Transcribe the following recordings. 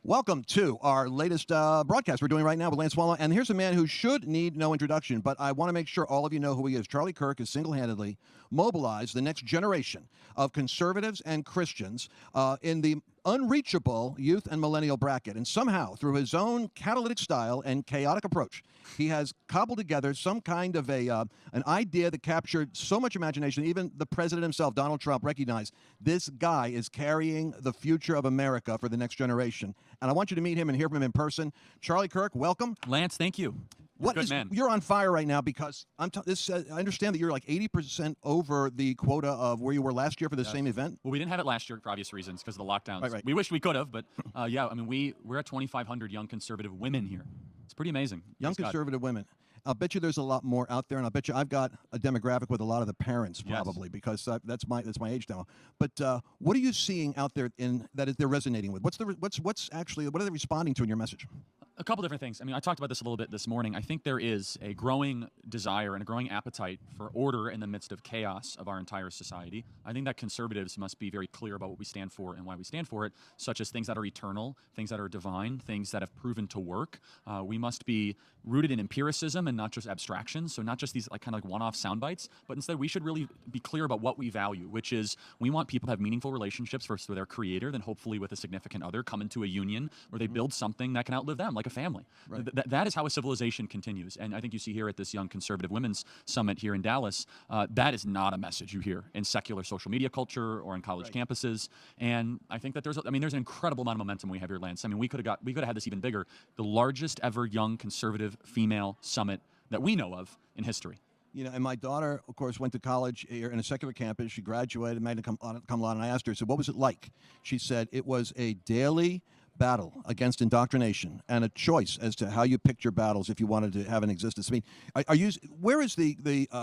Welcome to our latest broadcast we're doing right now with Lance Walla. And here's a man who should need no introduction, but I want to make sure all of you know who he is. Charlie Kirk has single-handedly mobilized the next generation of conservatives and Christians in the unreachable youth and millennial bracket. And somehow, through his own catalytic style and chaotic approach, he has cobbled together some kind of an idea that captured so much imagination. Even the president himself, Donald Trump, recognized this guy is carrying the future of America for the next generation. And I want you to meet him and hear from him in person. Charlie Kirk, welcome. Lance, thank you. You're on fire right now because I understand that you're like 80% over the quota of where you were last year for the same event. Well, we didn't have it last year for obvious reasons because of the lockdowns. Right. We wish we could have, but yeah, I mean, we're at 2,500 young conservative women here. It's pretty amazing. Young conservative women. I'll bet you there's a lot more out there, and I'll bet you I've got a demographic with a lot of the parents probably because that's my age demo. But what are you seeing out there that they're resonating with? What are they responding to in your message? A couple different things. I mean, I talked about this a little bit this morning. I think there is a growing desire and a growing appetite for order in the midst of chaos of our entire society. I think that conservatives must be very clear about what we stand for and why we stand for it, such as things that are eternal, things that are divine, things that have proven to work. We must be rooted in empiricism and not just abstractions, so not just these kind of one-off sound bites, but instead we should really be clear about what we value, which is we want people to have meaningful relationships first with their creator, then hopefully with a significant other, come into a union where they build something that can outlive them, like a family. Right. That is how a civilization continues. And I think you see here at this Young Conservative Women's Summit here in Dallas, that is not a message you hear in secular social media culture or in college campuses. And I think that there's an incredible amount of momentum we have here, Lance. I mean, we could have had this even bigger. The largest ever young conservative female summit that we know of in history. You know, and my daughter, of course, went to college here in a secular campus. She graduated, magna cum laude, and I asked her, I said, what was it like? She said, it was a daily battle against indoctrination and a choice as to how you picked your battles if you wanted to have an existence. I mean, where is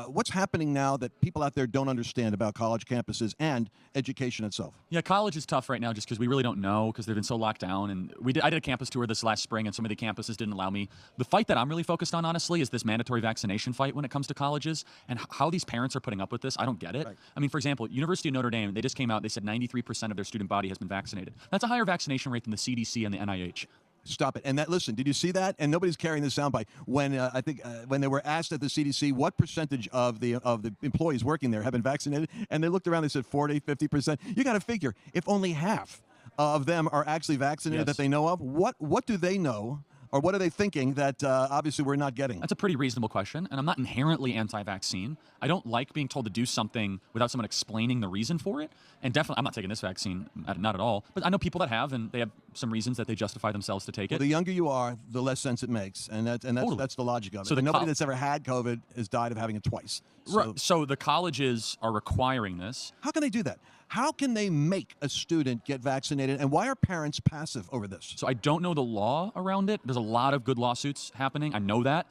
what's happening now that people out there don't understand about college campuses and education itself? Yeah, college is tough right now just because we really don't know because they've been so locked down. And I did a campus tour this last spring and some of the campuses didn't allow me. The fight that I'm really focused on, honestly, is this mandatory vaccination fight when it comes to colleges and how these parents are putting up with this. I don't get it. Right. I mean, for example, University of Notre Dame, they just came out, they said 93% of their student body has been vaccinated. That's a higher vaccination rate than the CDC and the NIH. Stop it. And listen, did you see that? And nobody's carrying this soundbite. When I think when they were asked at the CDC what percentage of the employees working there have been vaccinated, and they looked around, they said 40, 50%. You got to figure if only half of them are actually vaccinated that they know of, what do they know? Or what are they thinking that obviously we're not getting? That's a pretty reasonable question, and I'm not inherently anti-vaccine. I don't like being told to do something without someone explaining the reason for it, and definitely I'm not taking this vaccine, not at all. But I know people that have, and they have some reasons that they justify themselves to take it. Well, the younger you are, the less sense it makes, and that's the logic of it. So nobody that's ever had COVID has died of having it twice. So, right. So the colleges are requiring this. How can they do that? How can they make a student get vaccinated, and why are parents passive over this? So I don't know the law around it. There's a lot of good lawsuits happening. I know that.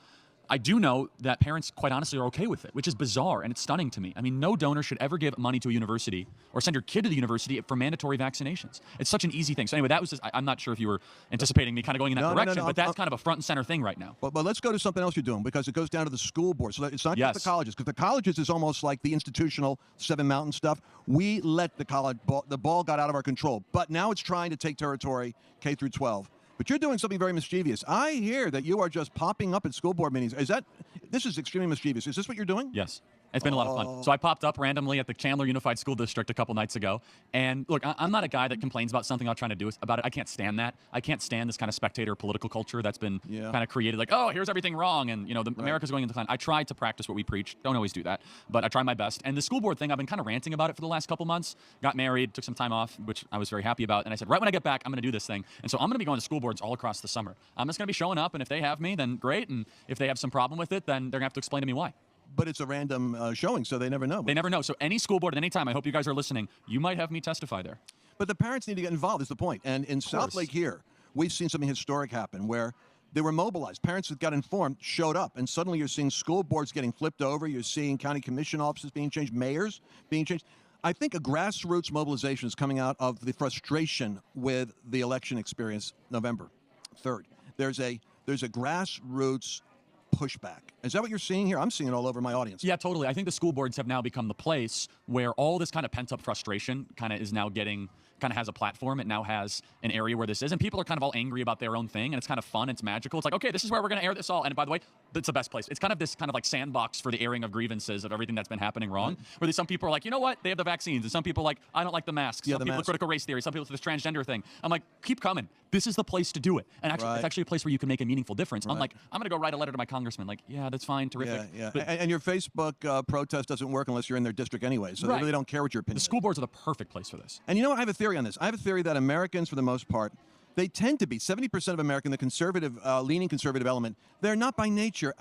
I do know that parents, quite honestly, are okay with it, which is bizarre, and it's stunning to me. I mean, no donor should ever give money to a university or send your kid to the university for mandatory vaccinations. It's such an easy thing. So anyway, that was just, I'm not sure if you were anticipating me kind of going in that direction, but that's kind of a front and center thing right now. But let's go to something else you're doing, because it goes down to the school board. So it's not just the colleges, because the colleges is almost like the institutional Seven Mountain stuff. We let the ball got out of our control, but now it's trying to take territory K through 12. But you're doing something very mischievous. I hear that you are just popping up at school board meetings. This is extremely mischievous. Is this what you're doing? Yes. It's been a lot of fun. So I popped up randomly at the Chandler Unified School District a couple nights ago. And look, I'm not a guy that complains about something I'm trying to do about it. I can't stand that. I can't stand this kind of spectator political culture that's been kind of created. Like, oh, here's everything wrong. And, America's going into decline. I try to practice what we preach. Don't always do that. But I try my best. And the school board thing, I've been kind of ranting about it for the last couple months. Got married, took some time off, which I was very happy about. And I said, right when I get back, I'm going to do this thing. And so I'm going to be going to school boards all across the summer. I'm just going to be showing up. And if they have me, then great. And if they have some problem with it, then they're going to have to explain to me why. But it's a random showing, so they never know. They never know. So any school board at any time, I hope you guys are listening, you might have me testify there. But the parents need to get involved is the point. And in South Lake here, we've seen something historic happen where they were mobilized. Parents that got informed showed up, and suddenly you're seeing school boards getting flipped over. You're seeing county commission offices being changed, mayors being changed. I think a grassroots mobilization is coming out of the frustration with the election experience November 3rd. There's a grassroots pushback. Is that what you're seeing here? I'm seeing it all over my audience. Yeah, totally. I think the school boards have now become the place where all this kind of pent-up frustration kind of is now getting kind of has a platform. It now has an area where this is, and people are kind of all angry about their own thing, and it's kind of fun. It's magical. It's like, okay, this is where we're going to air this all. And by the way, it's the best place. It's kind of this kind of like sandbox for the airing of grievances of everything that's been happening wrong. Where some people are like, you know what? They have the vaccines, and some people are like, I don't like the masks. Some people are critical race theory. Some people this transgender thing. I'm like, keep coming. This is the place to do it. And actually, it's actually a place where you can make a meaningful difference. I'm like, I'm going to go write a letter to my congressman. Like, yeah, that's fine, terrific. Yeah. And your Facebook protest doesn't work unless you're in their district anyway. So they really don't care what your opinion is. The school boards are the perfect place for this. And you know what? I have a theory on this. I have a theory that Americans, for the most part, they tend to be 70% of American, the conservative, leaning conservative element. They're not by nature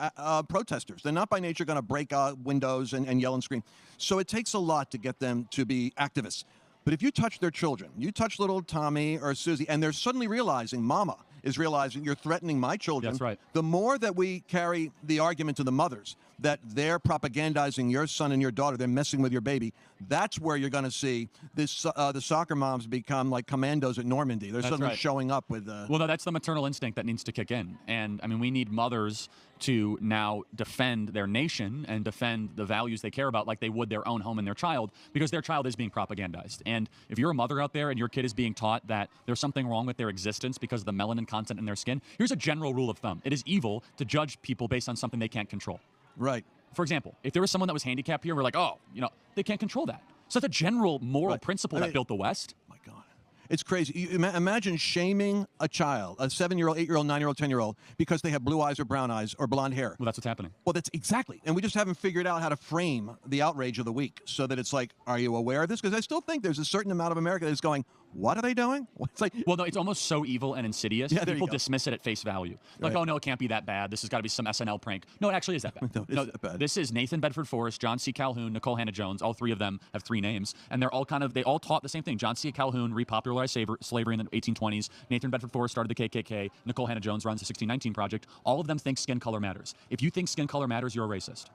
protesters. They're not by nature going to break windows and yell and scream. So it takes a lot to get them to be activists. But if you touch their children, you touch little Tommy or Susie, and they're suddenly realizing, Mama is realizing you're threatening my children. That's right. The more that we carry the argument to the mothers that they're propagandizing your son and your daughter, they're messing with your baby, that's where you're going to see this the soccer moms become like commandos at Normandy. They're suddenly showing up with... Well, no, that's the maternal instinct that needs to kick in. And, I mean, we need mothers to now defend their nation and defend the values they care about like they would their own home and their child, because their child is being propagandized. And if you're a mother out there and your kid is being taught that there's something wrong with their existence because of the melanin content in their skin, here's a general rule of thumb. It is evil to judge people based on something they can't control. Right. For example, if there was someone that was handicapped here, we're like, oh, you know, they can't control that. So that's a general moral principle that built the West. My God. It's crazy. Imagine shaming a child, a 7-year-old, 8-year-old, 9-year-old, 10-year-old, because they have blue eyes or brown eyes or blonde hair. Well, that's what's happening. Well, that's exactly. And we just haven't figured out how to frame the outrage of the week so that it's like, are you aware of this? Because I still think there's a certain amount of America that's going, what are they doing? It's like, well, no, it's almost so evil and insidious. Yeah, people dismiss it at face value. Like, oh, no, it can't be that bad. This has got to be some SNL prank. No, it actually is that bad. No, that bad. This is Nathan Bedford Forrest, John C. Calhoun, Nicole Hannah-Jones. All three of them have 3 names. And they're all they all taught the same thing. John C. Calhoun repopularized slavery in the 1820s. Nathan Bedford Forrest started the KKK. Nicole Hannah-Jones runs the 1619 Project. All of them think skin color matters. If you think skin color matters, you're a racist.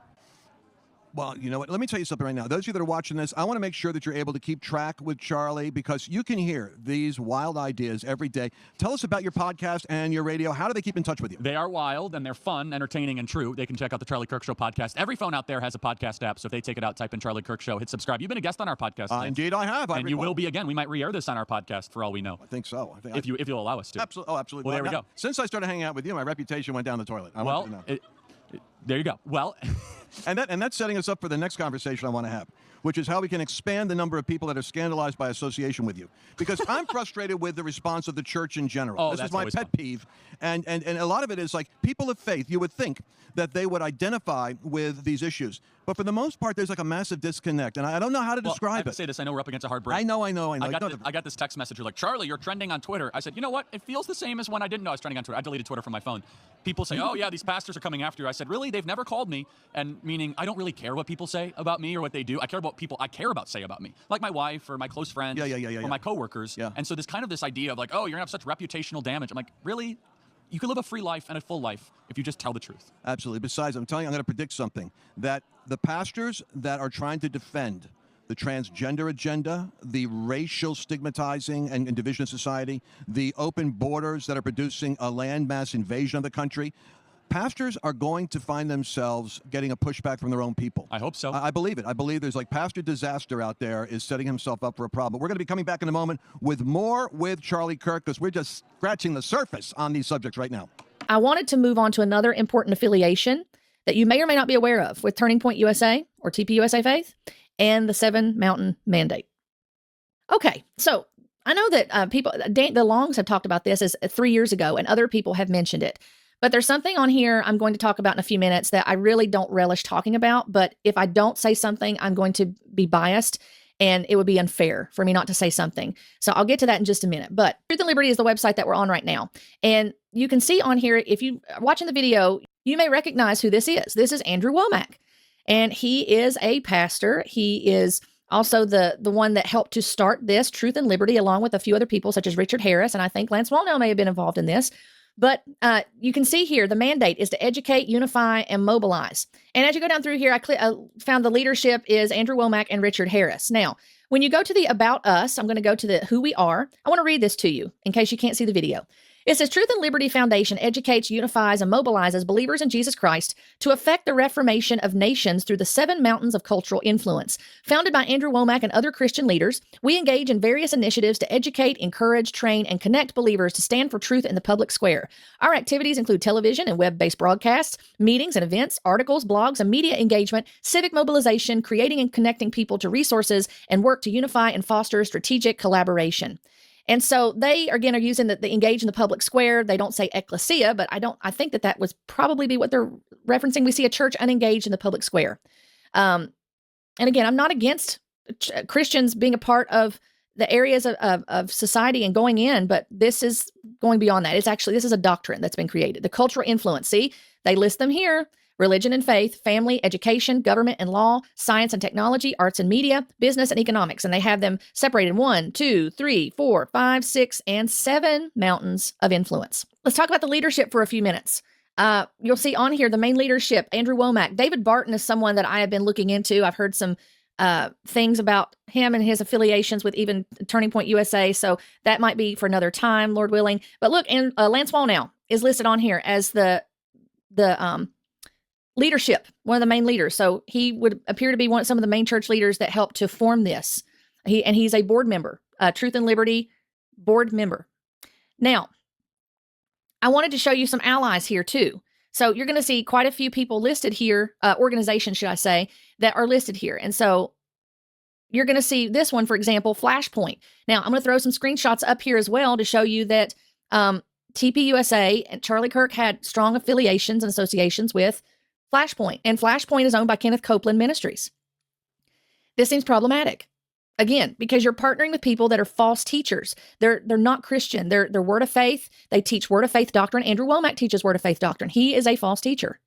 Well, you know what? Let me tell you something right now. Those of you that are watching this, I want to make sure that you're able to keep track with Charlie, because you can hear these wild ideas every day. Tell us about your podcast and your radio. How do they keep in touch with you? They are wild, and they're fun, entertaining, and true. They can check out the Charlie Kirk Show podcast. Every phone out there has a podcast app, so if they take it out, type in Charlie Kirk Show, hit subscribe. You've been a guest on our podcast. Indeed, I have. And you will be again. We might re-air this on our podcast for all we know. I think so. If you'll allow us to. Absolutely. Oh, absolutely. Well, there we go. Since I started hanging out with you, my reputation went down the toilet. There you go. Well... And that's setting us up for the next conversation I want to have, which is how we can expand the number of people that are scandalized by association with you. Because I'm frustrated with the response of the church in general. Oh, this is my pet peeve. And a lot of it is like people of faith, you would think that they would identify with these issues. But for the most part, there's like a massive disconnect. And I don't know how to describe it. I have to say this. I know we're up against a hard break. I know. I got this text message. You're like, Charlie, you're trending on Twitter. I said, you know what? It feels the same as when I didn't know I was trending on Twitter. I deleted Twitter from my phone. People say, oh, yeah, these pastors are coming after you. I said, really? They've never called me. And meaning I don't really care what people say about me or what they do. I care about people I care about say about me, like my wife or my close friends or my coworkers. Yeah. And so this idea of like, oh, you're going to have such reputational damage. I'm like, really? You can live a free life and a full life if you just tell the truth. Absolutely. Besides, I'm telling you, I'm going to predict something, that the pastors that are trying to defend the transgender agenda, the racial stigmatizing and division of society, the open borders that are producing a landmass invasion of the country, pastors are going to find themselves getting a pushback from their own people. I hope so. I believe it. I believe there's like pastor disaster out there is setting himself up for a problem. We're going to be coming back in a moment with more with Charlie Kirk, because we're just scratching the surface on these subjects right now. I wanted to move on to another important affiliation that you may or may not be aware of with Turning Point USA or TPUSA Faith and the 7 Mountain Mandate. Okay, so I know that the Longs have talked about this as 3 years ago, and other people have mentioned it. But there's something on here I'm going to talk about in a few minutes that I really don't relish talking about. But if I don't say something, I'm going to be biased, and it would be unfair for me not to say something. So I'll get to that in just a minute. But Truth and Liberty is the website that we're on right now. And you can see on here, if you are watching the video, you may recognize who this is. This is Andrew Womack. And he is a pastor. He is also the one that helped to start this Truth and Liberty, along with a few other people, such as Richard Harris. And I think Lance Wallnau may have been involved in this. But you can see here, the mandate is to educate, unify, and mobilize. And as you go down through here, I found the leadership is Andrew Womack and Richard Harris. Now, when you go to the About Us, I'm going to go to the Who We Are. I want to read this to you in case you can't see the video. It says, Truth and Liberty Foundation educates, unifies, and mobilizes believers in Jesus Christ to effect the reformation of nations through the 7 mountains of cultural influence. Founded by Andrew Womack and other Christian leaders, we engage in various initiatives to educate, encourage, train, and connect believers to stand for truth in the public square. Our activities include television and web-based broadcasts, meetings and events, articles, blogs, and media engagement, civic mobilization, creating and connecting people to resources, and work to unify and foster strategic collaboration. And so they, again, are using the engage in the public square. They don't say ecclesia, but I think that would probably be what they're referencing. We see a church unengaged in the public square. And again, I'm not against Christians being a part of the areas of society and going in, but this is going beyond that. This is a doctrine that's been created. The cultural influence. See, they list them here. Religion and faith, family, education, government and law, science and technology, arts and media, business and economics. And they have them separated 1, 2, 3, 4, 5, 6, and 7 mountains of influence. Let's talk about the leadership for a few minutes. You'll see on here the main leadership, Andrew Womack. David Barton is someone that I have been looking into. I've heard some things about him and his affiliations with even Turning Point USA. So that might be for another time, Lord willing. But look, and Lance Wallnau is listed on here as the leadership, one of the main leaders. So he would appear to be some of the main church leaders that helped to form this. He's a board member, Truth and Liberty board member. Now, I wanted to show you some allies here too. So you're going to see quite a few people listed here, organizations, should I say, that are listed here. And so you're going to see this one, for example, Flashpoint. Now, I'm going to throw some screenshots up here as well to show you that TPUSA and Charlie Kirk had strong affiliations and associations with Flashpoint, and Flashpoint is owned by Kenneth Copeland Ministries. This seems problematic. Again, because you're partnering with people that are false teachers. They're not Christian. They're word of faith. They teach word of faith doctrine. Andrew Womack teaches word of faith doctrine. He is a false teacher.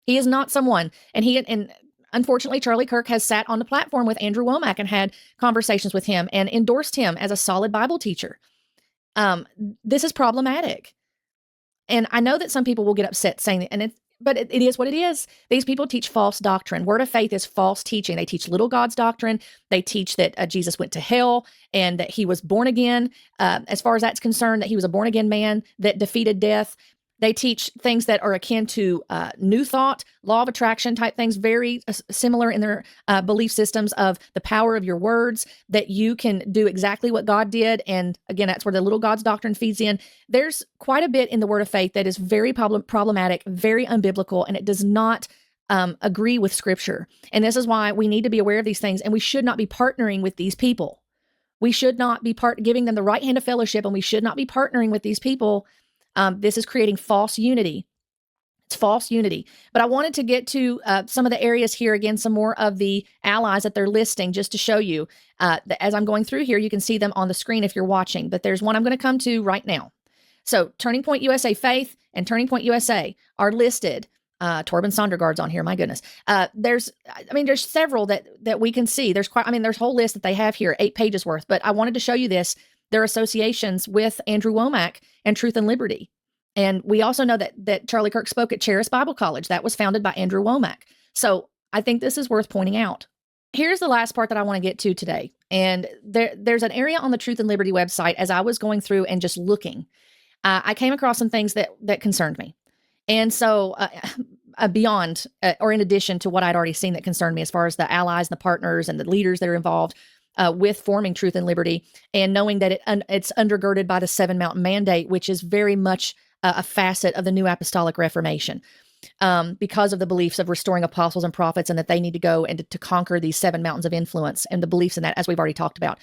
He is not someone, and unfortunately, Charlie Kirk has sat on the platform with Andrew Womack and had conversations with him and endorsed him as a solid Bible teacher. This is problematic. And I know that some people will get upset saying that, but it is what it is. These people teach false doctrine. Word of faith is false teaching. They teach little God's doctrine. They teach that Jesus went to hell and that he was born again. As far as that's concerned, that he was a born again man that defeated death. They teach things that are akin to New Thought, law of attraction type things, very similar in their belief systems of the power of your words, that you can do exactly what God did. And again, that's where the little God's doctrine feeds in. There's quite a bit in the word of faith that is very problematic, very unbiblical, and it does not agree with Scripture. And this is why we need to be aware of these things, and we should not be partnering with these people. We should not be giving them the right hand of fellowship, and we should not be partnering with these people. This is creating false unity. It's false unity. But I wanted to get to some of the areas here, again, some more of the allies that they're listing, just to show you. As I'm going through here, you can see them on the screen if you're watching. But there's one I'm going to come to right now. So Turning Point USA Faith and Turning Point USA are listed. Torben Sondergaard's on here. My goodness. There's several that we can see. There's there's a whole list that they have here, 8 pages worth. But I wanted to show you this. Their associations with Andrew Womack and Truth and Liberty. And we also know that Charlie Kirk spoke at Charis Bible College. That was founded by Andrew Womack. So I think this is worth pointing out. Here's the last part that I want to get to today. And there's an area on the Truth and Liberty website, as I was going through and just looking, I came across some things that concerned me. And so beyond or in addition to what I'd already seen that concerned me, as far as the allies and the partners and the leaders that are involved with forming Truth and Liberty, and knowing that it's undergirded by the 7 Mountain Mandate, which is very much a facet of the New Apostolic Reformation, because of the beliefs of restoring apostles and prophets, and that they need to go and to conquer these 7 mountains of influence, and the beliefs in that, as we've already talked about.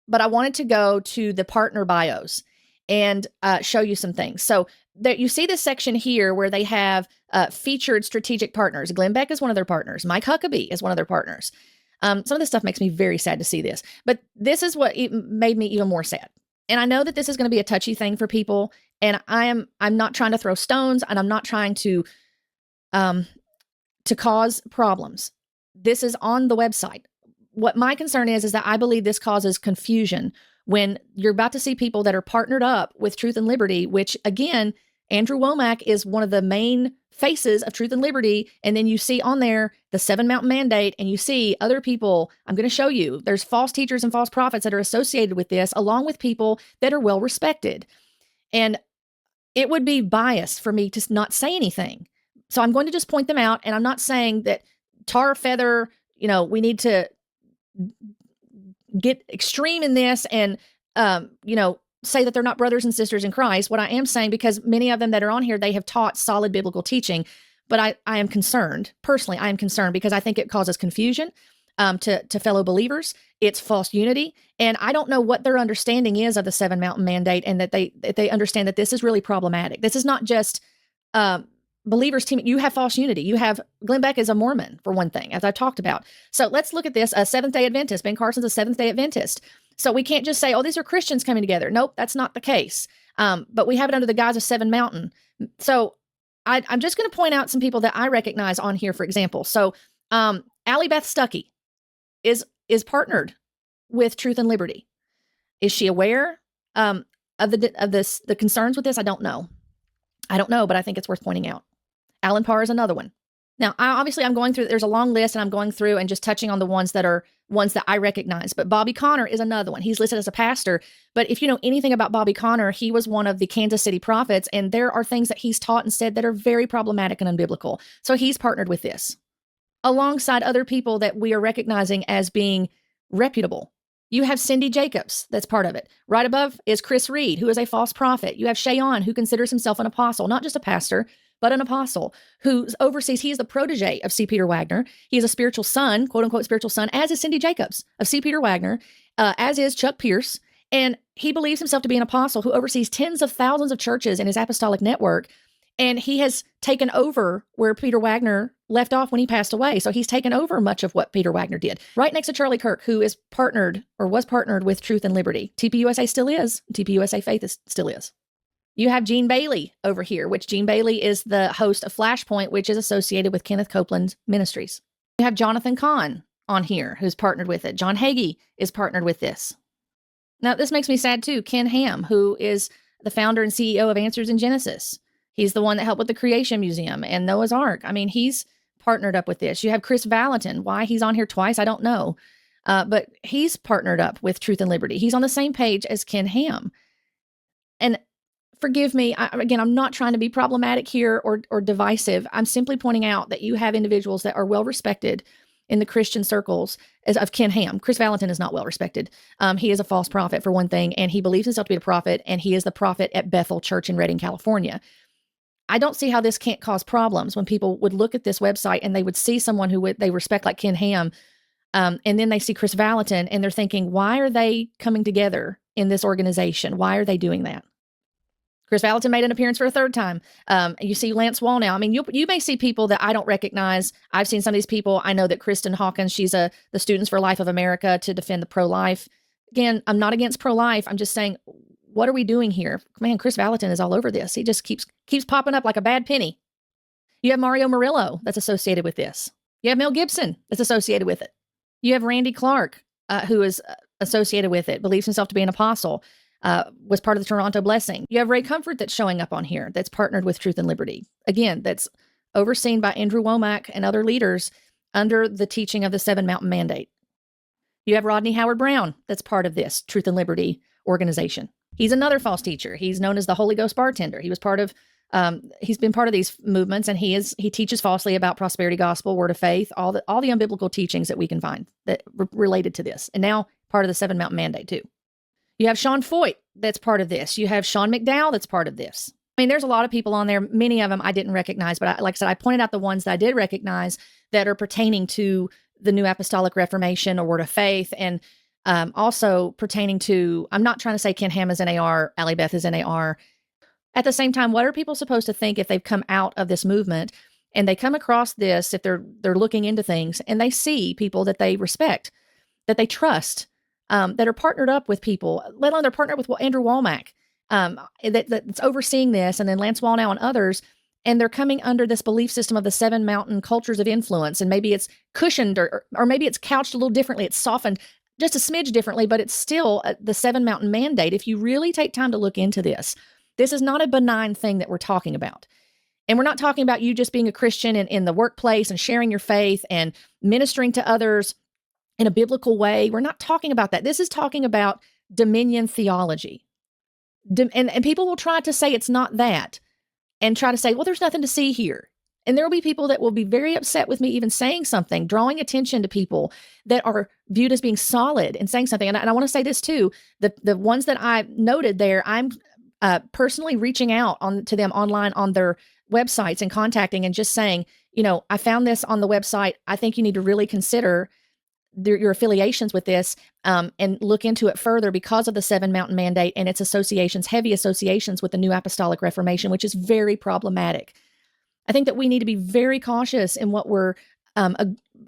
But I wanted to go to the partner bios and show you some things. So there, you see this section here where they have featured strategic partners. Glenn Beck is one of their partners. Mike Huckabee is one of their partners. Some of this stuff makes me very sad to see this, but this is what made me even more sad. And I know that this is going to be a touchy thing for people, and I'm not trying to throw stones, and I'm not trying to cause problems. This is on the website. What my concern is that I believe this causes confusion when you're about to see people that are partnered up with Truth and Liberty, which again, Andrew Womack is one of the main faces of Truth and Liberty. And then you see on there the 7 Mountain Mandate, and you see other people. I'm going to show you there's false teachers and false prophets that are associated with this, along with people that are well respected. And it would be biased for me to not say anything. So I'm going to just point them out. And I'm not saying that tar, feather, we need to get extreme in this and, say that they're not brothers and sisters in Christ. What I am saying, because many of them that are on here, they have taught solid biblical teaching. But I am concerned, personally, I am concerned because I think it causes confusion to fellow believers. It's false unity. And I don't know what their understanding is of the Seven Mountain Mandate, and that they understand that this is really problematic. This is not just believers team. You have false unity. You have Glenn Beck is a Mormon, for one thing, as I've talked about. So let's look at this. A Seventh-day Adventist. Ben Carson's a Seventh-day Adventist. So we can't just say, oh, these are Christians coming together. Nope, that's not the case. But we have it under the guise of Seven Mountain. So I'm just going to point out some people that I recognize on here, for example. So Allie Beth Stuckey is partnered with Truth and Liberty. Is she aware of the concerns with this? I don't know, but I think it's worth pointing out. Alan Parr is another one. Now, I'm going through, there's a long list, and I'm going through and just touching on the ones that I recognize. But Bobby Conner is another one. He's listed as a pastor. But if you know anything about Bobby Conner, he was one of the Kansas City prophets, and there are things that he's taught and said that are very problematic and unbiblical. So he's partnered with this, alongside other people that we are recognizing as being reputable. You have Cindy Jacobs, that's part of it. Right above is Chris Reed, who is a false prophet. You have Shayon, who considers himself an apostle, not just a pastor, but an apostle, who oversees, he is the protege of C. Peter Wagner. He is a spiritual son, quote unquote spiritual son, as is Cindy Jacobs of C. Peter Wagner, as is Chuck Pierce. And he believes himself to be an apostle who oversees tens of thousands of churches in his apostolic network. And he has taken over where Peter Wagner left off when he passed away. So he's taken over much of what Peter Wagner did. Right next to Charlie Kirk, who is partnered or was partnered with Truth and Liberty. TPUSA still is. TPUSA Faith still is. You have Gene Bailey over here, which Gene Bailey is the host of Flashpoint, which is associated with Kenneth Copeland Ministries. You have Jonathan Kahn on here, who's partnered with it. John Hagee is partnered with this. Now, this makes me sad too. Ken Ham, who is the founder and CEO of Answers in Genesis. He's the one that helped with the Creation Museum and Noah's Ark. I mean, he's partnered up with this. You have Chris Valentin. Why he's on here twice, I don't know. But he's partnered up with Truth and Liberty. He's on the same page as Ken Ham. And forgive me, again, I'm not trying to be problematic here or divisive. I'm simply pointing out that you have individuals that are well respected in the Christian circles as of Ken Ham. Chris Valentin is not well respected. He is a false prophet, for one thing, and he believes himself to be a prophet, and he is the prophet at Bethel Church in Redding, California. I don't see how this can't cause problems when people would look at this website and they would see someone who they respect like Ken Ham, and then they see Chris Valentin and they're thinking, why are they coming together in this organization? Why are they doing that? Chris Valentin made an appearance for a third time. You see Lance Wall now. I mean, you may see people that I don't recognize. I've seen some of these people. I know that Kristen Hawkins, she's the Students for Life of America to defend the pro-life. Again, I'm not against pro-life. I'm just saying, what are we doing here? Man, Chris Valentin is all over this. He just keeps popping up like a bad penny. You have Mario Murillo that's associated with this. You have Mel Gibson that's associated with it. You have Randy Clark, who is associated with it, believes himself to be an apostle. Was part of the Toronto Blessing. You have Ray Comfort that's showing up on here that's partnered with Truth and Liberty. Again, that's overseen by Andrew Womack and other leaders under the teaching of the Seven Mountain Mandate. You have Rodney Howard Brown that's part of this Truth and Liberty organization. He's another false teacher. He's known as the Holy Ghost bartender. He was part of, he's been part of these movements, and he teaches falsely about prosperity gospel, word of faith, all the unbiblical teachings that we can find that related to this. And now part of the Seven Mountain Mandate too. You have Sean Foyt that's part of this. You have Sean McDowell that's part of this. I mean, there's a lot of people on there. Many of them I didn't recognize, but like I said, I pointed out the ones that I did recognize that are pertaining to the New Apostolic Reformation or Word of Faith, and also pertaining to, I'm not trying to say Ken Ham is NAR, Allie Beth is NAR. At the same time, what are people supposed to think if they've come out of this movement and they come across this, if they're looking into things and they see people that they respect, that they trust, that are partnered up with people, let alone they're partnered with Andrew Womack, that's overseeing this, and then Lance Wallnau and others, and they're coming under this belief system of the Seven Mountain cultures of influence, and maybe it's cushioned or maybe it's couched a little differently, it's softened just a smidge differently, but it's still the Seven Mountain Mandate. If you really take time to look into this, this is not a benign thing that we're talking about. And we're not talking about you just being a Christian in the workplace and sharing your faith and ministering to others in a biblical way. We're not talking about that. This is talking about dominion theology. and people will try to say it's not that and try to say, well, there's nothing to see here. And there will be people that will be very upset with me even saying something, drawing attention to people that are viewed as being solid and saying something. And I want to say this too, the ones that I noted there, I'm personally reaching out to them online on their websites and contacting and just saying, I found this on the website. I think you need to really consider your affiliations with this and look into it further because of the Seven Mountain Mandate and its associations, heavy associations with the New Apostolic Reformation, which is very problematic. I think that we need to be very cautious in what we're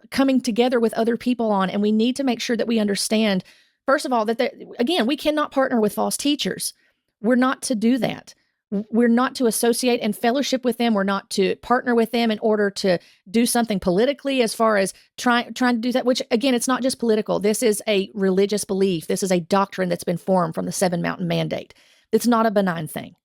coming together with other people on, and we need to make sure that we understand, first of all, that, again, we cannot partner with false teachers. We're not to do that. We're not to associate and fellowship with them. We're not to partner with them in order to do something politically as far as trying to do that, which, again, it's not just political. This is a religious belief. This is a doctrine that's been formed from the Seven Mountain Mandate. It's not a benign thing.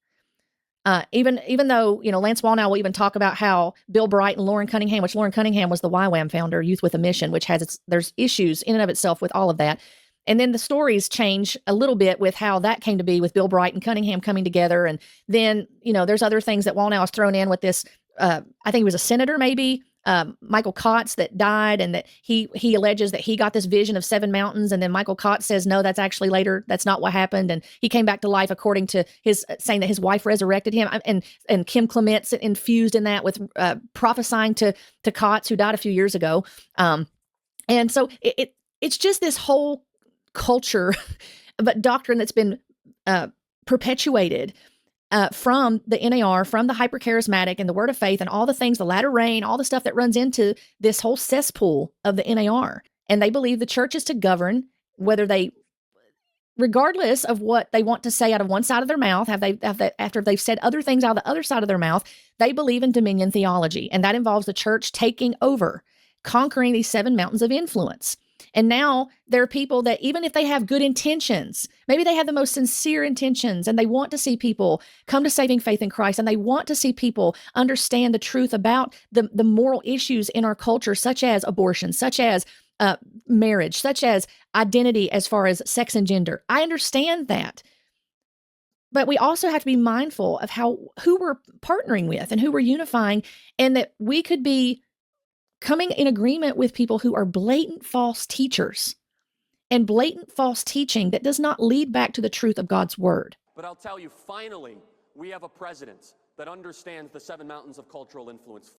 Even though, Lance Wallnau will even talk about how Bill Bright and Lauren Cunningham, which Lauren Cunningham was the YWAM founder, Youth with a Mission, which there's issues in and of itself with all of that. And then the stories change a little bit with how that came to be with Bill Bright and Cunningham coming together. And then, there's other things that Wallnau has thrown in with this. I think he was a senator, maybe, Michael Kotz, that died, and that he alleges that he got this vision of seven mountains. And then Michael Kotz says, no, that's actually later. That's not what happened. And he came back to life according to his saying that his wife resurrected him. And Kim Clement's infused in that with prophesying to Kotz, who died a few years ago. And so it's just this whole culture, but doctrine that's been perpetuated from the NAR, from the hypercharismatic and the Word of Faith and all the things, the latter rain, all the stuff that runs into this whole cesspool of the NAR. And they believe the church is to govern, regardless of what they want to say out of one side of their mouth, after they've said other things out of the other side of their mouth, they believe in dominion theology. And that involves the church taking over, conquering these seven mountains of influence. And now there are people that, even if they have good intentions, maybe they have the most sincere intentions and they want to see people come to saving faith in Christ, and they want to see people understand the truth about the moral issues in our culture, such as abortion, such as marriage, such as identity as far as sex and gender. I understand that. But we also have to be mindful of who we're partnering with and who we're unifying, and that we could be coming in agreement with people who are blatant false teachers and blatant false teaching that does not lead back to the truth of God's word. But I'll tell you, finally, we have a president that understands the seven mountains of cultural influence.